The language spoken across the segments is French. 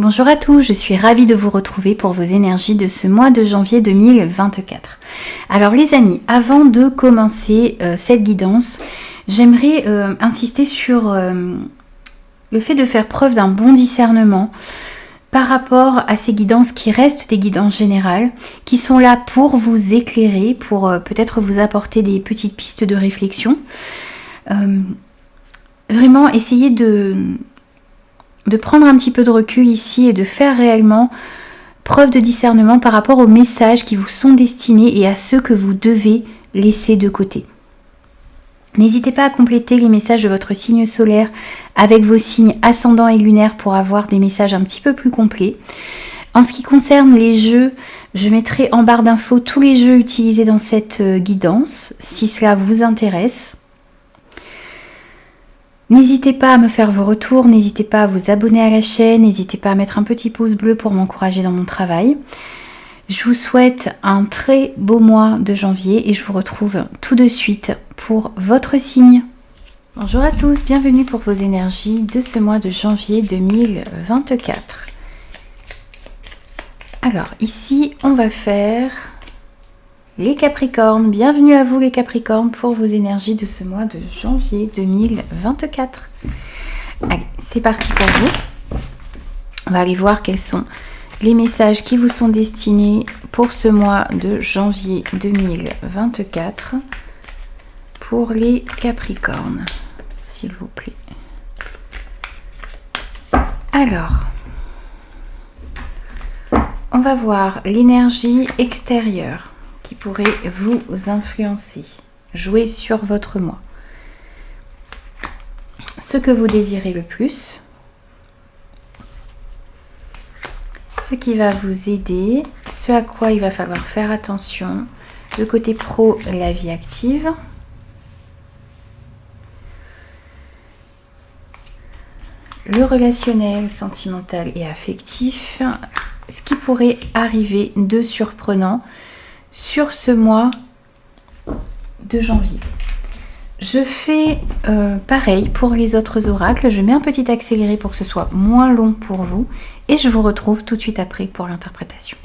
Bonjour à tous, je suis ravie de vous retrouver pour vos énergies de ce mois de janvier 2024. Alors les amis, avant de commencer cette guidance, j'aimerais insister sur le fait de faire preuve d'un bon discernement par rapport à ces guidances qui restent des guidances générales, qui sont là pour vous éclairer, pour peut-être vous apporter des petites pistes de réflexion. Vraiment essayer de prendre un petit peu de recul ici et de faire réellement preuve de discernement par rapport aux messages qui vous sont destinés et à ceux que vous devez laisser de côté. N'hésitez pas à compléter les messages de votre signe solaire avec vos signes ascendants et lunaires pour avoir des messages un petit peu plus complets. En ce qui concerne les jeux, je mettrai en barre d'infos tous les jeux utilisés dans cette guidance, si cela vous intéresse. N'hésitez pas à me faire vos retours, n'hésitez pas à vous abonner à la chaîne, n'hésitez pas à mettre un petit pouce bleu pour m'encourager dans mon travail. Je vous souhaite un très beau mois de janvier et je vous retrouve tout de suite pour votre signe. Bonjour à tous, bienvenue pour vos énergies de ce mois de janvier 2024. Alors ici on va faire les Capricornes. Bienvenue à vous les Capricornes pour vos énergies de ce mois de janvier 2024. Allez, c'est parti pour vous. On va aller voir quels sont les messages qui vous sont destinés pour ce mois de janvier 2024 pour les Capricornes, s'il vous plaît. Alors, on va voir l'énergie extérieure qui pourrait vous influencer, jouer sur votre moi. Ce que vous désirez le plus, ce qui va vous aider, ce à quoi il va falloir faire attention, le côté pro, la vie active, le relationnel, sentimental et affectif, ce qui pourrait arriver de surprenant sur ce mois de janvier. Je fais pareil pour les autres oracles. Je mets un petit accéléré pour que ce soit moins long pour vous. Et je vous retrouve tout de suite après pour l'interprétation.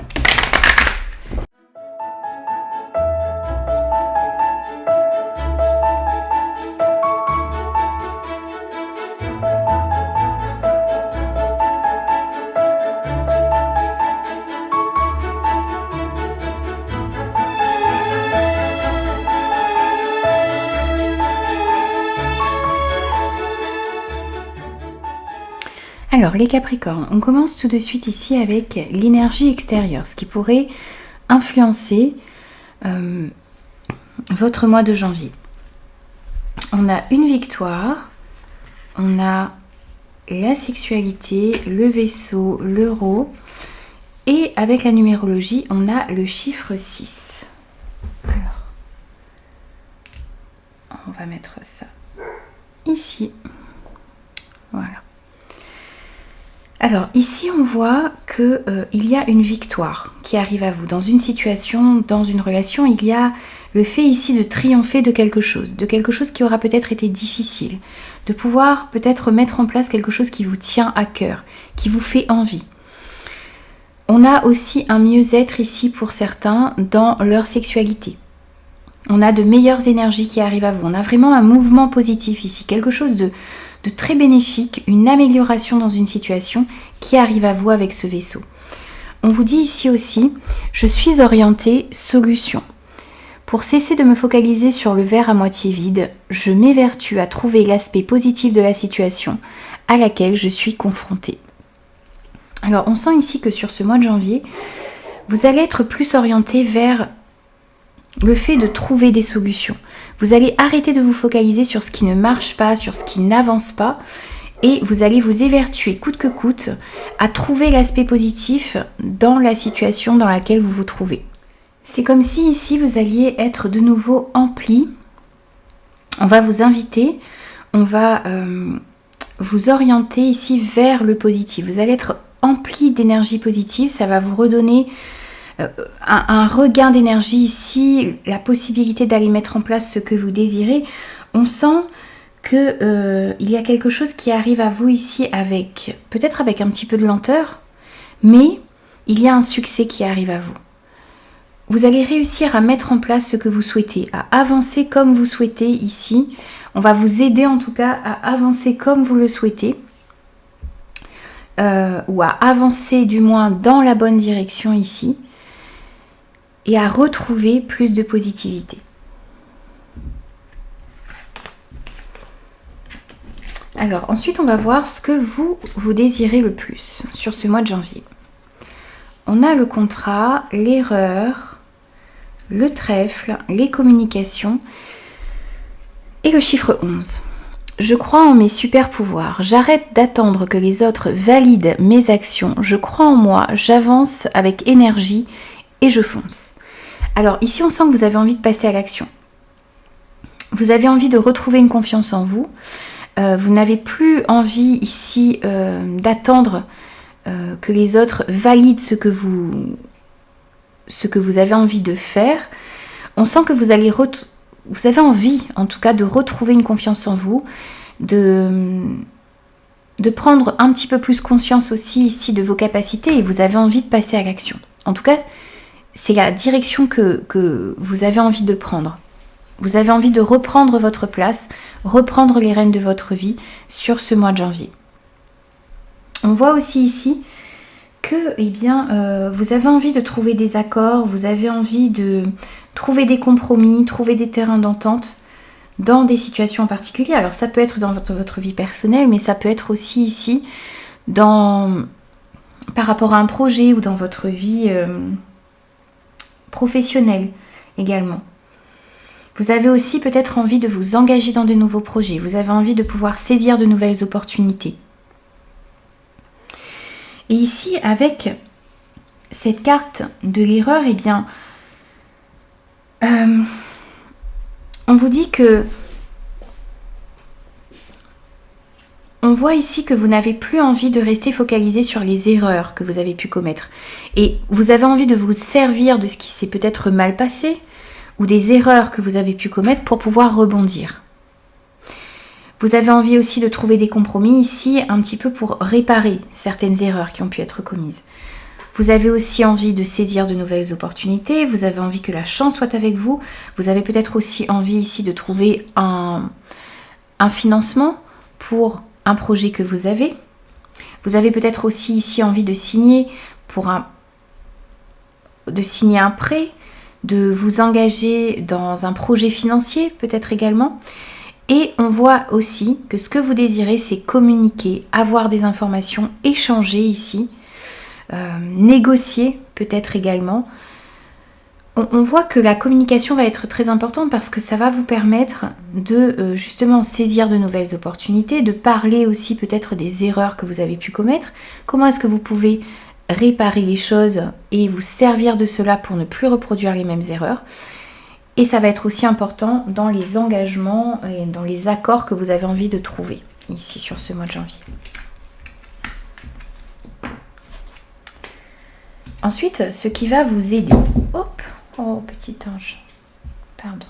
Alors les Capricornes, on commence tout de suite ici avec l'énergie extérieure, ce qui pourrait influencer votre mois de janvier. On a une victoire, on a la sexualité, le vaisseau, l'euro et avec la numérologie, on a le chiffre 6. Alors, on va mettre ça ici. Voilà. Alors ici on voit que il y a une victoire qui arrive à vous dans une situation, dans une relation. Il y a le fait ici de triompher de quelque chose qui aura peut-être été difficile, de pouvoir peut-être mettre en place quelque chose qui vous tient à cœur, qui vous fait envie. On a aussi un mieux-être ici pour certains dans leur sexualité. On a de meilleures énergies qui arrivent à vous. On a vraiment un mouvement positif ici, quelque chose de très bénéfique, une amélioration dans une situation qui arrive à vous avec ce vaisseau. On vous dit ici aussi, je suis orientée solution. Pour cesser de me focaliser sur le verre à moitié vide, je m'évertue à trouver l'aspect positif de la situation à laquelle je suis confrontée. Alors on sent ici que sur ce mois de janvier, vous allez être plus orienté vers le fait de trouver des solutions. Vous allez arrêter de vous focaliser sur ce qui ne marche pas, sur ce qui n'avance pas, et vous allez vous évertuer coûte que coûte à trouver l'aspect positif dans la situation dans laquelle vous vous trouvez. C'est comme si ici vous alliez être de nouveau empli. On va vous inviter, on va vous orienter ici vers le positif. Vous allez être empli d'énergie positive, ça va vous redonner un regain d'énergie ici, la possibilité d'aller mettre en place ce que vous désirez. On sent que il y a quelque chose qui arrive à vous ici avec, peut-être avec un petit peu de lenteur, mais il y a un succès qui arrive à vous. Vous allez réussir à mettre en place ce que vous souhaitez, à avancer comme vous souhaitez ici. On va vous aider en tout cas à avancer comme vous le souhaitez, ou à avancer du moins dans la bonne direction ici, et à retrouver plus de positivité. Alors ensuite on va voir ce que vous désirez le plus sur ce mois de janvier. On a le contrat, l'erreur, le trèfle, les communications et le chiffre 11. Je crois en mes super pouvoirs, j'arrête d'attendre que les autres valident mes actions, je crois en moi, j'avance avec énergie et je fonce. Alors ici on sent que vous avez envie de passer à l'action. Vous avez envie de retrouver une confiance en vous. Vous n'avez plus envie ici d'attendre que les autres valident ce que vous avez envie de faire. On sent que vous avez envie en tout cas de retrouver une confiance en vous, de prendre un petit peu plus conscience aussi ici de vos capacités, et vous avez envie de passer à l'action. En tout cas, c'est la direction que vous avez envie de prendre. Vous avez envie de reprendre votre place, reprendre les rênes de votre vie sur ce mois de janvier. On voit aussi ici que vous avez envie de trouver des accords, vous avez envie de trouver des compromis, trouver des terrains d'entente dans des situations en particulier. Alors ça peut être dans votre vie personnelle, mais ça peut être aussi ici par rapport à un projet ou dans votre vie professionnelle également. Vous avez aussi peut-être envie de vous engager dans de nouveaux projets. Vous avez envie de pouvoir saisir de nouvelles opportunités. Et ici, avec cette carte de l'erreur, on vous dit que... On voit ici que vous n'avez plus envie de rester focalisé sur les erreurs que vous avez pu commettre. Et vous avez envie de vous servir de ce qui s'est peut-être mal passé, ou des erreurs que vous avez pu commettre pour pouvoir rebondir. Vous avez envie aussi de trouver des compromis ici, un petit peu pour réparer certaines erreurs qui ont pu être commises. Vous avez aussi envie de saisir de nouvelles opportunités, vous avez envie que la chance soit avec vous, vous avez peut-être aussi envie ici de trouver un financement pour un projet que vous avez. Vous avez peut-être aussi ici envie de signer un prêt, de vous engager dans un projet financier peut-être également. Et on voit aussi que ce que vous désirez, c'est communiquer, avoir des informations, échanger ici, négocier peut-être également. On voit que la communication va être très importante parce que ça va vous permettre de justement saisir de nouvelles opportunités, de parler aussi peut-être des erreurs que vous avez pu commettre. Comment est-ce que vous pouvez réparer les choses et vous servir de cela pour ne plus reproduire les mêmes erreurs. Et ça va être aussi important dans les engagements et dans les accords que vous avez envie de trouver ici sur ce mois de janvier. Ensuite, ce qui va vous aider. Hop, oh petit ange, pardon.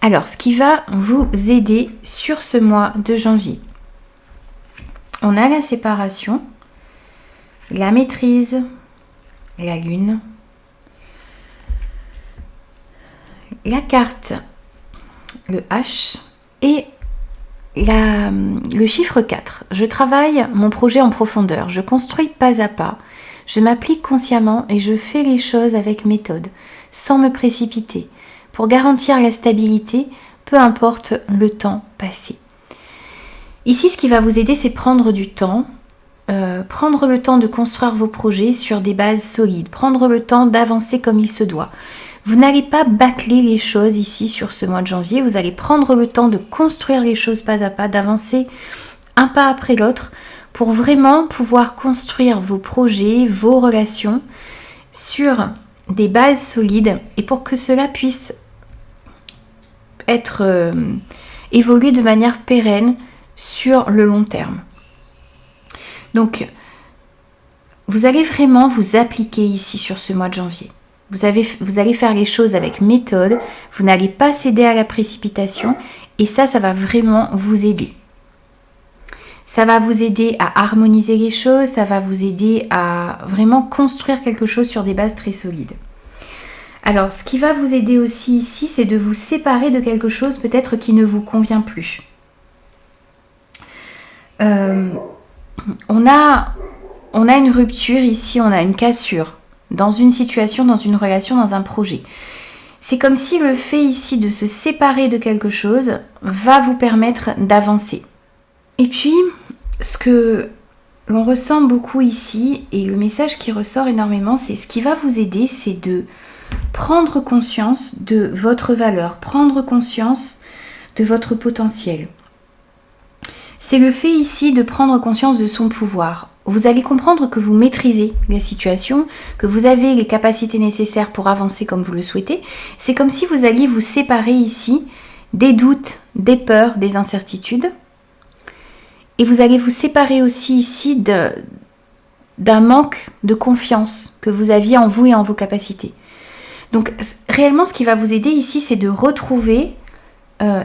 Alors, ce qui va vous aider sur ce mois de janvier. On a la séparation, la maîtrise, la lune, la carte, le H et le chiffre 4. Je travaille mon projet en profondeur, je construis pas à pas, je m'applique consciemment et je fais les choses avec méthode, sans me précipiter, pour garantir la stabilité, peu importe le temps passé. Ici, ce qui va vous aider, c'est prendre du temps, prendre le temps de construire vos projets sur des bases solides, prendre le temps d'avancer comme il se doit. Vous n'allez pas bâcler les choses ici sur ce mois de janvier, vous allez prendre le temps de construire les choses pas à pas, d'avancer un pas après l'autre pour vraiment pouvoir construire vos projets, vos relations sur des bases solides et pour que cela puisse être évolué de manière pérenne sur le long terme. Donc, vous allez vraiment vous appliquer ici sur ce mois de janvier. Vous allez faire les choses avec méthode, vous n'allez pas céder à la précipitation et ça va vraiment vous aider. Ça va vous aider à harmoniser les choses, ça va vous aider à vraiment construire quelque chose sur des bases très solides. Alors, ce qui va vous aider aussi ici, c'est de vous séparer de quelque chose peut-être qui ne vous convient plus. On a une rupture ici, on a une cassure dans une situation, dans une relation, dans un projet. C'est comme si le fait ici de se séparer de quelque chose va vous permettre d'avancer. Et puis, ce que l'on ressent beaucoup ici, et le message qui ressort énormément, c'est ce qui va vous aider, c'est de prendre conscience de votre valeur, prendre conscience de votre potentiel. C'est le fait ici de prendre conscience de son pouvoir. Vous allez comprendre que vous maîtrisez la situation, que vous avez les capacités nécessaires pour avancer comme vous le souhaitez. C'est comme si vous alliez vous séparer ici des doutes, des peurs, des incertitudes. Et vous allez vous séparer aussi ici d'un manque de confiance que vous aviez en vous et en vos capacités. Donc réellement, ce qui va vous aider ici, c'est de retrouver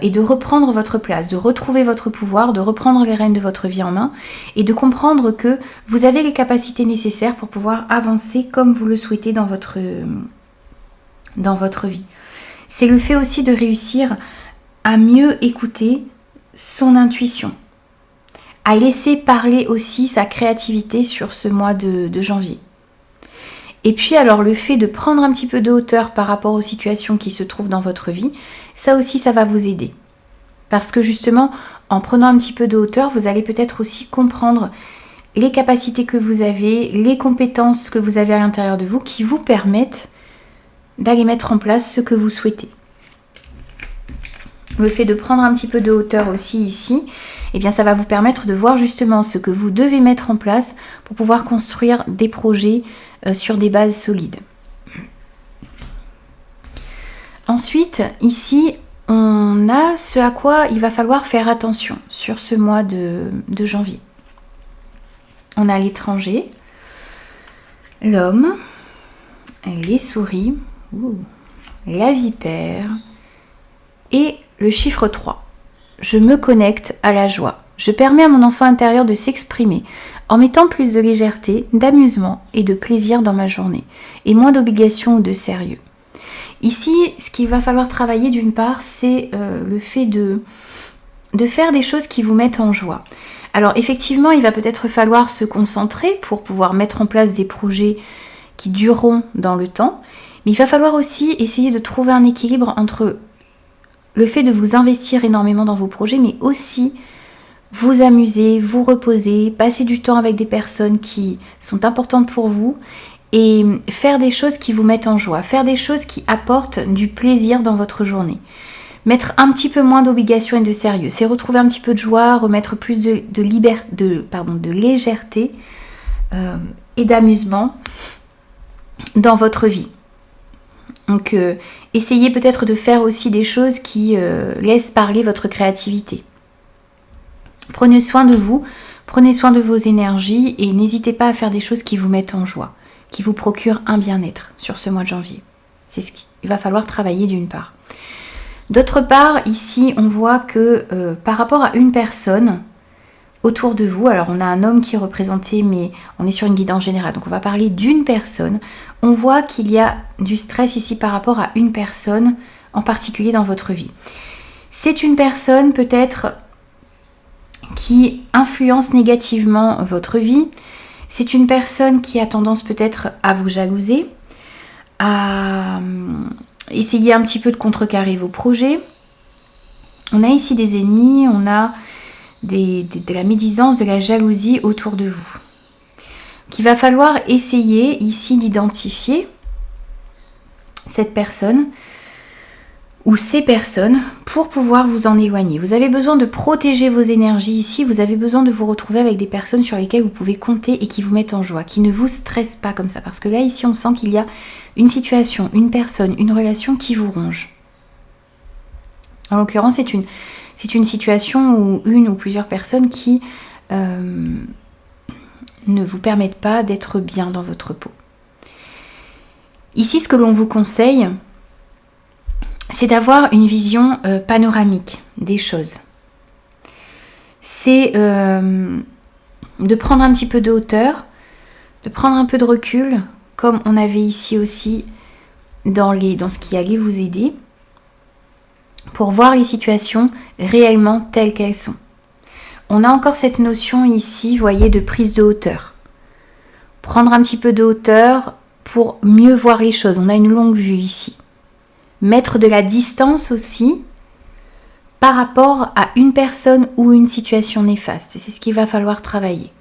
et de reprendre votre place, de retrouver votre pouvoir, de reprendre les rênes de votre vie en main et de comprendre que vous avez les capacités nécessaires pour pouvoir avancer comme vous le souhaitez dans votre vie. C'est le fait aussi de réussir à mieux écouter son intuition, à laisser parler aussi sa créativité sur ce mois de janvier. Et puis alors le fait de prendre un petit peu de hauteur par rapport aux situations qui se trouvent dans votre vie, ça aussi ça va vous aider. Parce que justement, en prenant un petit peu de hauteur, vous allez peut-être aussi comprendre les capacités que vous avez, les compétences que vous avez à l'intérieur de vous qui vous permettent d'aller mettre en place ce que vous souhaitez. Le fait de prendre un petit peu de hauteur aussi ici, eh bien ça va vous permettre de voir justement ce que vous devez mettre en place pour pouvoir construire des projets sur des bases solides. Ensuite, ici, on a ce à quoi il va falloir faire attention sur ce mois de janvier. On a l'étranger, l'homme, les souris, la vipère et le chiffre 3. Je me connecte à la joie. Je permets à mon enfant intérieur de s'exprimer en mettant plus de légèreté, d'amusement et de plaisir dans ma journée et moins d'obligations ou de sérieux. Ici, ce qu'il va falloir travailler d'une part, c'est le fait de faire des choses qui vous mettent en joie. Alors effectivement, il va peut-être falloir se concentrer pour pouvoir mettre en place des projets qui dureront dans le temps, mais il va falloir aussi essayer de trouver un équilibre entre le fait de vous investir énormément dans vos projets, mais aussi vous amuser, vous reposer, passer du temps avec des personnes qui sont importantes pour vous et faire des choses qui vous mettent en joie, faire des choses qui apportent du plaisir dans votre journée. Mettre un petit peu moins d'obligations et de sérieux, c'est retrouver un petit peu de joie, remettre plus de légèreté et d'amusement dans votre vie. Donc essayez peut-être de faire aussi des choses qui laissent parler votre créativité. Prenez soin de vous, prenez soin de vos énergies et n'hésitez pas à faire des choses qui vous mettent en joie, qui vous procurent un bien-être sur ce mois de janvier. C'est ce qu'il va falloir travailler d'une part. D'autre part, ici, on voit que par rapport à une personne autour de vous, alors on a un homme qui est représenté, mais on est sur une guidance générale, donc on va parler d'une personne. On voit qu'il y a du stress ici par rapport à une personne en particulier dans votre vie. C'est une personne peut-être qui influence négativement votre vie. C'est une personne qui a tendance peut-être à vous jalouser, à essayer un petit peu de contrecarrer vos projets. On a ici des ennemis, on a de la médisance, de la jalousie autour de vous. Qu'il va falloir essayer ici d'identifier cette personne ou ces personnes pour pouvoir vous en éloigner. Vous avez besoin de protéger vos énergies ici, vous avez besoin de vous retrouver avec des personnes sur lesquelles vous pouvez compter et qui vous mettent en joie, qui ne vous stressent pas comme ça. Parce que là, ici, on sent qu'il y a une situation, une personne, une relation qui vous ronge. En l'occurrence, c'est une situation où une ou plusieurs personnes qui ne vous permettent pas d'être bien dans votre peau. Ici, ce que l'on vous conseille, c'est d'avoir une vision panoramique des choses. c'est de prendre un petit peu de hauteur, de prendre un peu de recul, comme on avait ici aussi dans ce qui allait vous aider, pour voir les situations réellement telles qu'elles sont. On a encore cette notion ici, vous voyez, de prise de hauteur. Prendre un petit peu de hauteur pour mieux voir les choses. On a une longue vue ici. Mettre de la distance aussi par rapport à une personne ou une situation néfaste. C'est ce qu'il va falloir travailler.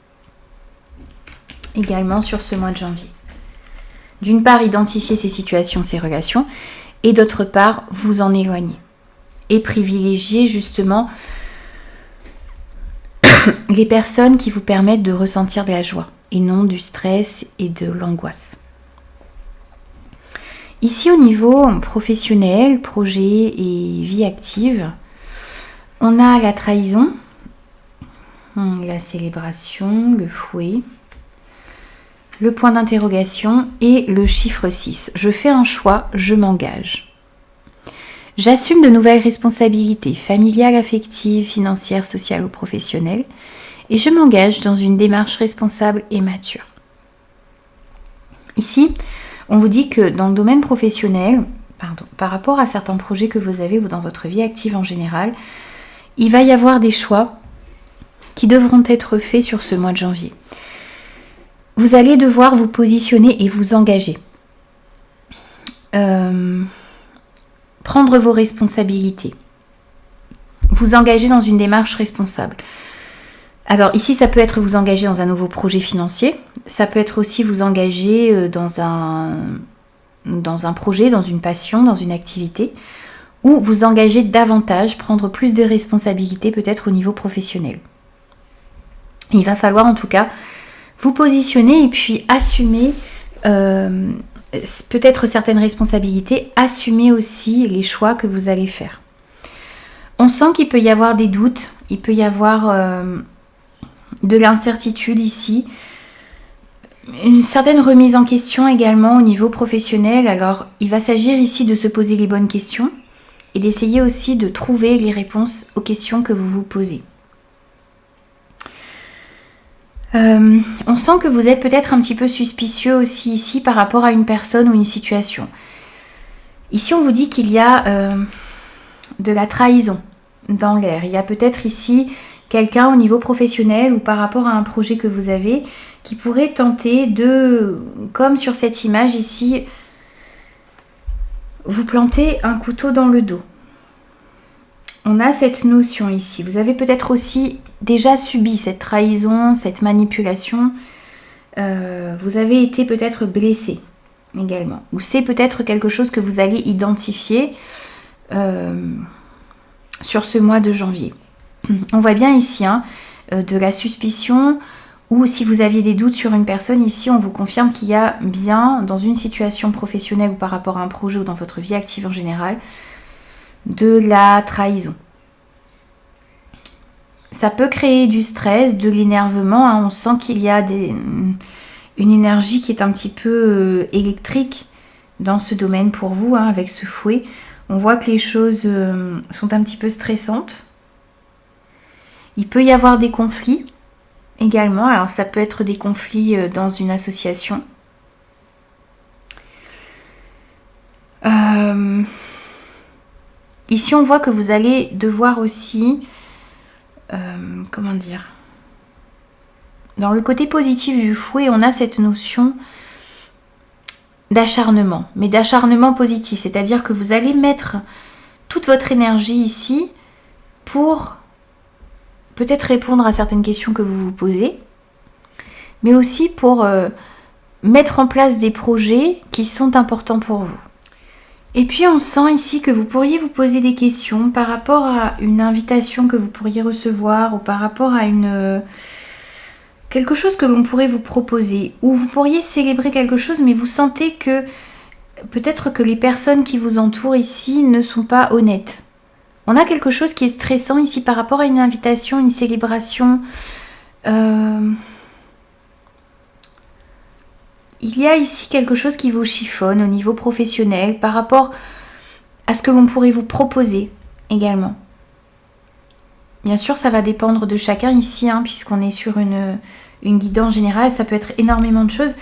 Également sur ce mois de janvier. D'une part, identifier ces situations, ces relations, et d'autre part, vous en éloigner. Et privilégier justement les personnes qui vous permettent de ressentir de la joie, et non du stress et de l'angoisse. Ici, au niveau professionnel, projet et vie active, on a la trahison, la célébration, le fouet, le point d'interrogation et le chiffre 6. Je fais un choix, je m'engage. J'assume de nouvelles responsabilités familiales, affectives, financières, sociales ou professionnelles et je m'engage dans une démarche responsable et mature. Ici, on vous dit que dans le domaine professionnel, par rapport à certains projets que vous avez ou dans votre vie active en général, il va y avoir des choix qui devront être faits sur ce mois de janvier. Vous allez devoir vous positionner et vous engager. Prendre vos responsabilités. Vous engager dans une démarche responsable. Alors ici, ça peut être vous engager dans un nouveau projet financier. Ça peut être aussi vous engager dans un projet, dans une passion, dans une activité. Ou vous engager davantage, prendre plus de responsabilités peut-être au niveau professionnel. Il va falloir en tout cas vous positionner et puis assumer peut-être certaines responsabilités, assumer aussi les choix que vous allez faire. On sent qu'il peut y avoir des doutes, il peut y avoir de l'incertitude ici, une certaine remise en question également au niveau professionnel. Alors il va s'agir ici de se poser les bonnes questions et d'essayer aussi de trouver les réponses aux questions que vous vous posez. On sent que vous êtes peut-être un petit peu suspicieux aussi ici par rapport à une personne ou une situation. Ici, on vous dit qu'il y a de la trahison dans l'air. Il y a peut-être ici quelqu'un au niveau professionnel ou par rapport à un projet que vous avez qui pourrait tenter de, comme sur cette image ici, vous planter un couteau dans le dos. On a cette notion ici. Vous avez peut-être aussi déjà subi cette trahison, cette manipulation. Vous avez été peut-être blessé également. Ou c'est peut-être quelque chose que vous allez identifier sur ce mois de janvier. On voit bien ici de la suspicion ou si vous aviez des doutes sur une personne, ici on vous confirme qu'il y a bien dans une situation professionnelle ou par rapport à un projet ou dans votre vie active en général, de la trahison. Ça peut créer du stress, de l'énervement. On sent qu'il y a une énergie qui est un petit peu électrique dans ce domaine pour vous, avec ce fouet. On voit que les choses sont un petit peu stressantes. Il peut y avoir des conflits également. Alors ça peut être des conflits dans une association. Ici, on voit que vous allez devoir aussi, dans le côté positif du fouet, on a cette notion d'acharnement, mais d'acharnement positif, c'est-à-dire que vous allez mettre toute votre énergie ici pour peut-être répondre à certaines questions que vous vous posez, mais aussi pour mettre en place des projets qui sont importants pour vous. Et puis on sent ici que vous pourriez vous poser des questions par rapport à une invitation que vous pourriez recevoir ou par rapport à quelque chose que l'on pourrait vous proposer, ou vous pourriez célébrer quelque chose mais vous sentez que peut-être que les personnes qui vous entourent ici ne sont pas honnêtes. On a quelque chose qui est stressant ici par rapport à une invitation, une célébration. Il y a ici quelque chose qui vous chiffonne au niveau professionnel par rapport à ce que l'on pourrait vous proposer également. Bien sûr, ça va dépendre de chacun ici, hein, puisqu'on est sur une guidance générale. Ça peut être énormément de choses.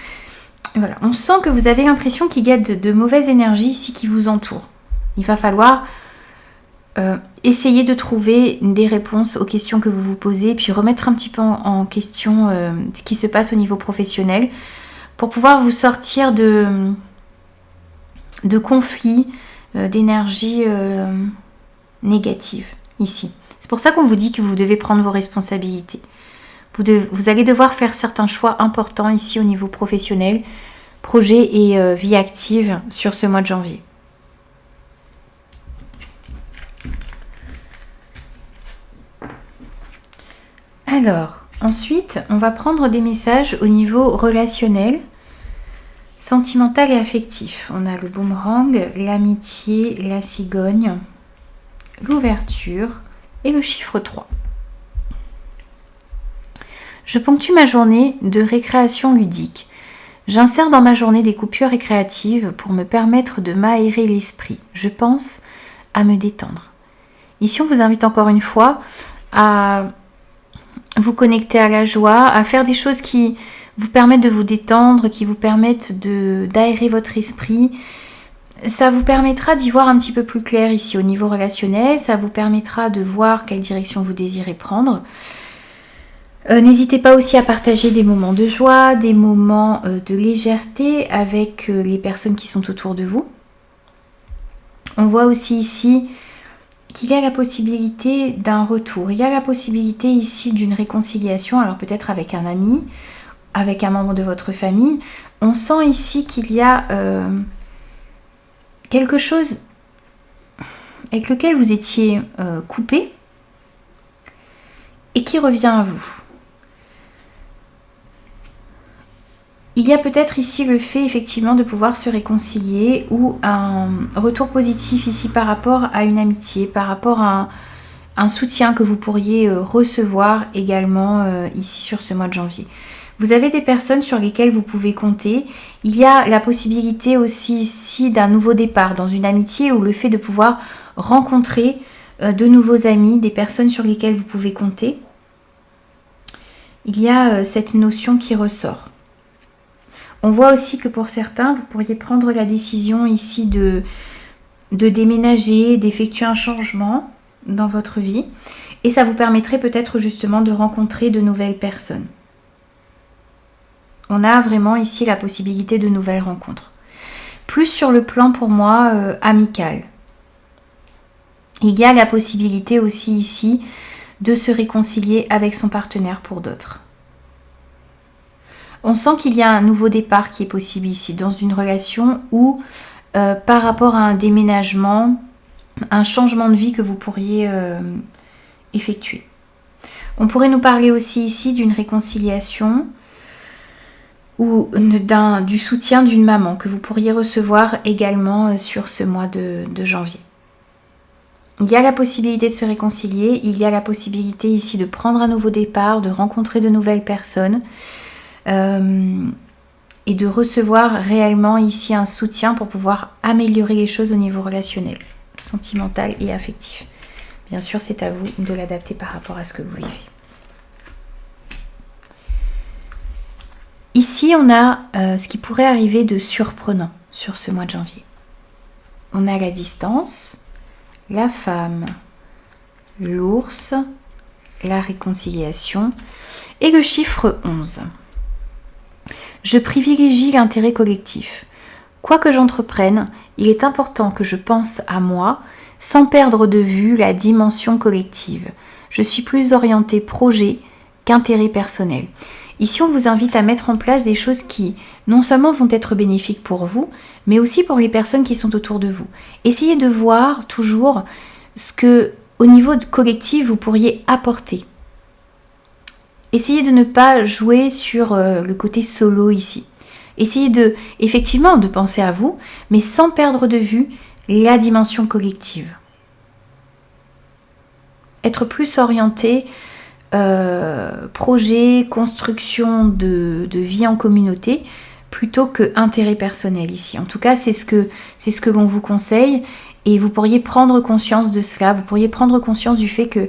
Voilà. On sent que vous avez l'impression qu'il y a de mauvaises énergies ici qui vous entourent. Il va falloir essayer de trouver des réponses aux questions que vous vous posez, puis remettre un petit peu en question ce qui se passe au niveau professionnel pour pouvoir vous sortir de conflits, d'énergie négative ici. C'est pour ça qu'on vous dit que vous devez prendre vos responsabilités. Vous allez devoir faire certains choix importants ici au niveau professionnel, projet et vie active sur ce mois de janvier. Alors, ensuite, on va prendre des messages au niveau relationnel, sentimental et affectif. On a le boomerang, l'amitié, la cigogne, l'ouverture et le chiffre 3. Je ponctue ma journée de récréation ludique. J'insère dans ma journée des coupures récréatives pour me permettre de m'aérer l'esprit. Je pense à me détendre. Ici, on vous invite encore une fois à vous connecter à la joie, à faire des choses qui vous permettent de vous détendre, qui vous permettent d'aérer votre esprit. Ça vous permettra d'y voir un petit peu plus clair ici au niveau relationnel, ça vous permettra de voir quelle direction vous désirez prendre. N'hésitez pas aussi à partager des moments de joie, des moments de légèreté avec les personnes qui sont autour de vous. On voit aussi ici qu'il y a la possibilité d'un retour. Il y a la possibilité ici d'une réconciliation, alors peut-être avec un ami, avec un membre de votre famille. On sent ici qu'il y a quelque chose avec lequel vous étiez coupé et qui revient à vous. Il y a peut-être ici le fait effectivement de pouvoir se réconcilier ou un retour positif ici par rapport à une amitié, par rapport à un soutien que vous pourriez recevoir également ici sur ce mois de janvier. Vous avez des personnes sur lesquelles vous pouvez compter. Il y a la possibilité aussi ici d'un nouveau départ dans une amitié ou le fait de pouvoir rencontrer de nouveaux amis, des personnes sur lesquelles vous pouvez compter. Il y a cette notion qui ressort. On voit aussi que pour certains, vous pourriez prendre la décision ici de déménager, d'effectuer un changement dans votre vie. Et ça vous permettrait peut-être justement de rencontrer de nouvelles personnes. On a vraiment ici la possibilité de nouvelles rencontres. Plus sur le plan pour moi amical. Il y a la possibilité aussi ici de se réconcilier avec son partenaire pour d'autres. On sent qu'il y a un nouveau départ qui est possible ici dans une relation ou par rapport à un déménagement, un changement de vie que vous pourriez effectuer. On pourrait nous parler aussi ici d'une réconciliation ou du soutien d'une maman que vous pourriez recevoir également sur ce mois de janvier. Il y a la possibilité de se réconcilier, il y a la possibilité ici de prendre un nouveau départ, de rencontrer de nouvelles personnes. Et de recevoir réellement ici un soutien pour pouvoir améliorer les choses au niveau relationnel, sentimental et affectif. Bien sûr, c'est à vous de l'adapter par rapport à ce que vous vivez. Ici, on a ce qui pourrait arriver de surprenant sur ce mois de janvier. On a la distance, la femme, l'ours, la réconciliation et le chiffre 11. Je privilégie l'intérêt collectif. Quoi que j'entreprenne, il est important que je pense à moi sans perdre de vue la dimension collective. Je suis plus orientée projet qu'intérêt personnel. Ici, on vous invite à mettre en place des choses qui non seulement vont être bénéfiques pour vous, mais aussi pour les personnes qui sont autour de vous. Essayez de voir toujours ce que, au niveau collectif, vous pourriez apporter. Essayez de ne pas jouer sur le côté solo ici. Essayez effectivement de penser à vous, mais sans perdre de vue la dimension collective. Être plus orienté projet, construction de vie en communauté, plutôt que intérêt personnel ici. En tout cas, c'est ce que l'on vous conseille et vous pourriez prendre conscience de cela. Vous pourriez prendre conscience du fait que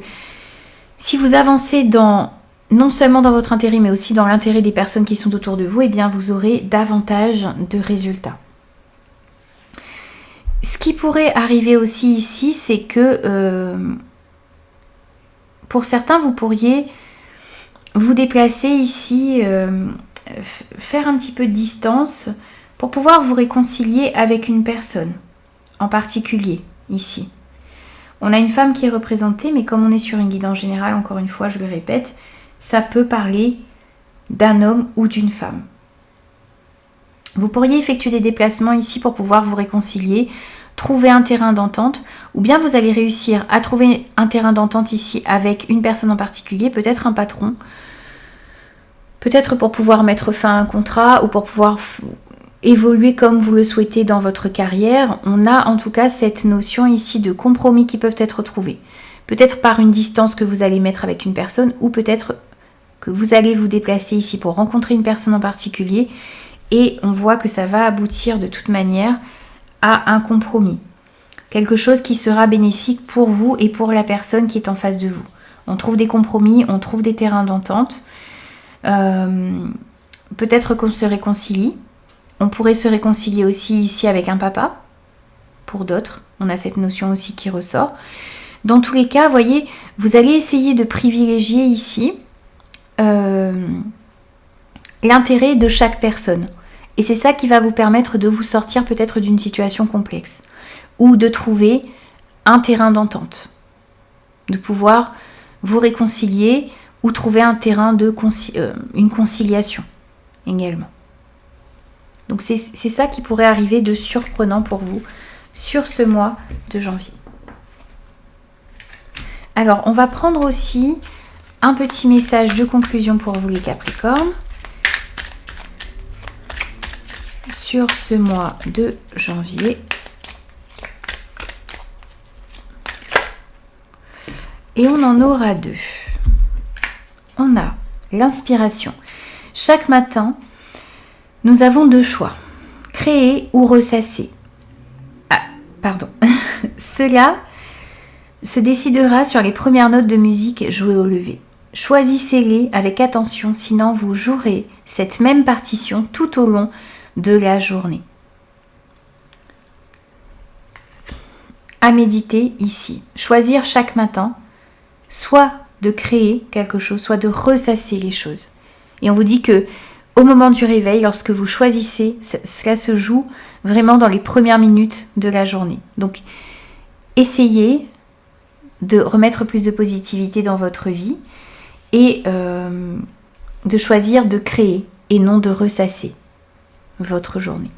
Si vous avancez non seulement dans votre intérêt, mais aussi dans l'intérêt des personnes qui sont autour de vous, eh bien vous aurez davantage de résultats. Ce qui pourrait arriver aussi ici, c'est que pour certains, vous pourriez vous déplacer ici, faire un petit peu de distance pour pouvoir vous réconcilier avec une personne en particulier ici. On a une femme qui est représentée, mais comme on est sur une guidance générale, encore une fois, je le répète, ça peut parler d'un homme ou d'une femme. Vous pourriez effectuer des déplacements ici pour pouvoir vous réconcilier, trouver un terrain d'entente, ou bien vous allez réussir à trouver un terrain d'entente ici avec une personne en particulier, peut-être un patron, peut-être pour pouvoir mettre fin à un contrat ou pour pouvoir évoluer comme vous le souhaitez dans votre carrière. On a en tout cas cette notion ici de compromis qui peuvent être trouvés. Peut-être par une distance que vous allez mettre avec une personne ou peut-être que vous allez vous déplacer ici pour rencontrer une personne en particulier et on voit que ça va aboutir de toute manière à un compromis. Quelque chose qui sera bénéfique pour vous et pour la personne qui est en face de vous. On trouve des compromis, on trouve des terrains d'entente. Peut-être qu'on se réconcilie. On pourrait se réconcilier aussi ici avec un papa. Pour d'autres, on a cette notion aussi qui ressort. Dans tous les cas, vous voyez, vous allez essayer de privilégier ici l'intérêt de chaque personne. Et c'est ça qui va vous permettre de vous sortir peut-être d'une situation complexe ou de trouver un terrain d'entente, de pouvoir vous réconcilier ou trouver un terrain de une conciliation également. Donc c'est ça qui pourrait arriver de surprenant pour vous sur ce mois de janvier. Alors on va prendre aussi un petit message de conclusion pour vous les Capricornes sur ce mois de janvier. Et on en aura deux. On a l'inspiration. Chaque matin, nous avons deux choix. Créer ou ressasser. Ah, pardon. Cela se décidera sur les premières notes de musique jouées au lever. Choisissez-les avec attention, sinon vous jouerez cette même partition tout au long de la journée. À méditer ici. Choisir chaque matin, soit de créer quelque chose, soit de ressasser les choses. Et on vous dit que au moment du réveil, lorsque vous choisissez, cela se joue vraiment dans les premières minutes de la journée. Donc, essayez de remettre plus de positivité dans votre vie et de choisir de créer et non de ressasser votre journée.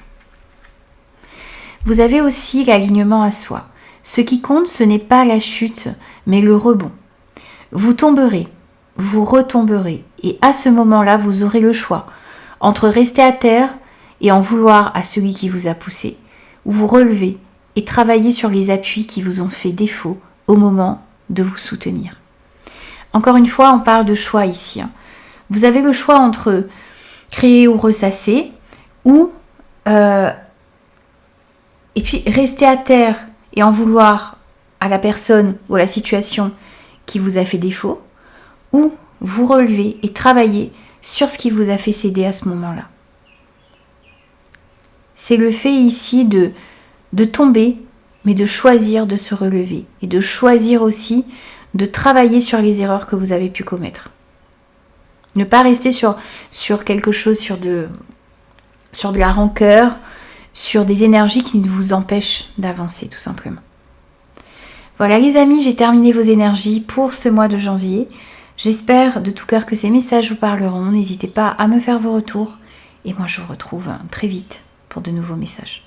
Vous avez aussi l'alignement à soi. Ce qui compte, ce n'est pas la chute, mais le rebond. Vous tomberez, vous retomberez, et à ce moment-là, vous aurez le choix entre rester à terre et en vouloir à celui qui vous a poussé, ou vous relever et travailler sur les appuis qui vous ont fait défaut au moment de vous soutenir. Encore une fois, on parle de choix ici. Vous avez le choix entre créer ou ressasser, ou et puis rester à terre et en vouloir à la personne ou à la situation qui vous a fait défaut, ou vous relever et travailler sur ce qui vous a fait céder à ce moment-là. C'est le fait ici de tomber, mais de choisir de se relever et de choisir aussi de travailler sur les erreurs que vous avez pu commettre. Ne pas rester sur quelque chose, sur de la rancœur, sur des énergies qui vous empêchent d'avancer tout simplement. Voilà les amis, j'ai terminé vos énergies pour ce mois de janvier. J'espère de tout cœur que ces messages vous parleront. N'hésitez pas à me faire vos retours. Et moi je vous retrouve très vite pour de nouveaux messages.